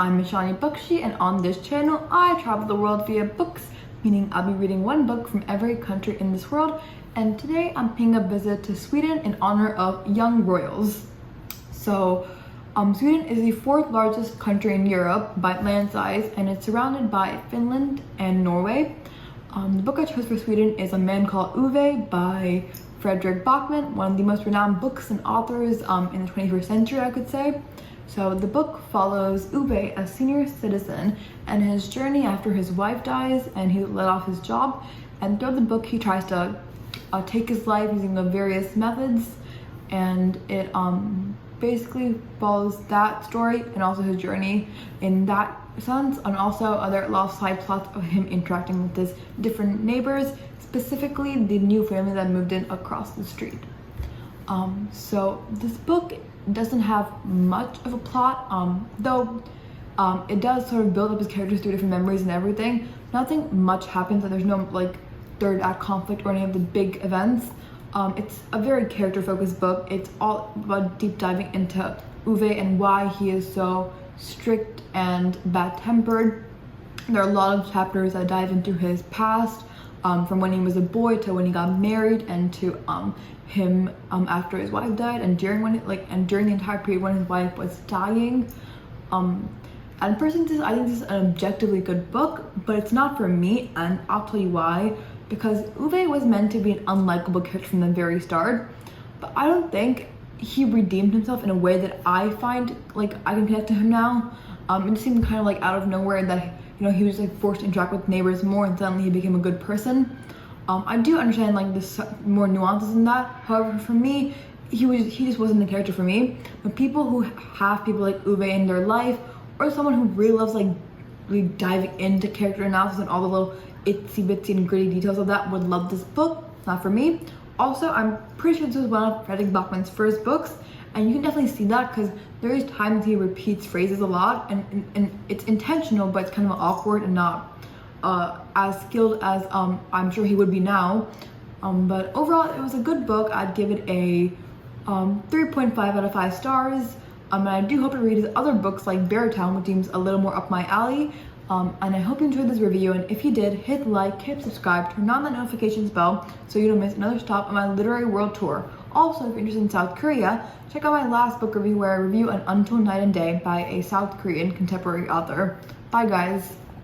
I'm Ishani Bakshi, and on this channel I travel the world via books, meaning I'll be reading one book from every country in this world. And today I'm paying a visit to Sweden in honor of young royals. So Sweden is the fourth largest country in Europe by land size, and it's surrounded by Finland and Norway. The book I chose for Sweden is A Man Called Ove by Fredrikbackman, one of the most renowned books and authors in the 21st century, I could say. So the book follows Ove, a senior citizen, and his journey after his wife dies and he let off his job. And throughout the book, he tries to take his life using the various methods, and it basically follows that story and also his journey in that sense, and also other little side plots of him interacting with his different neighbors, specifically the new family that moved in across the street. So this book doesn't have much of a plot, though it does sort of build up his characters through different memories and everything. Nothing much happens, and there's no like third act conflict or any of the big events. It's a very character focused book. It's all about deep diving into Ove and why he is so strict and bad tempered. There are a lot of chapters that dive into his past, from when he was a boy to when he got married, and to him after his wife died, and during the entire period when his wife was dying. And personally, I think this is an objectively good book, but it's not for me, and I'll tell you why. Because Ove was meant to be an unlikable character from the very start, but I don't think he redeemed himself in a way that I find like I can connect to him now. It just seemed kind of like out of nowhere that he was like forced to interact with neighbors more, and suddenly he became a good person. I do understand like this more nuances in that. However, for me, he just wasn't the character for me. But people who have people like Ove in their life, or someone who really loves like really diving into character analysis and all the little itsy bitsy and gritty details of that, would love this book. Not for me. Also, I'm pretty sure this was one of Fredrikbackman's first books, and you can definitely see that because there is times he repeats phrases a lot, and it's intentional, but it's kind of awkward and not as skilled as I'm sure he would be now. But overall, it was a good book. I'd give it a 3.5 out of 5 stars. And I do hope to read his other books like Beartown, which seems a little more up my alley. And I hope you enjoyed this review, and if you did, hit like, hit subscribe, turn on the notifications bell so you don't miss another stop on my literary world tour. Also, if you're interested in South Korea, check out my last book review where I review An Untold Night and Day by a South Korean contemporary author. Bye guys!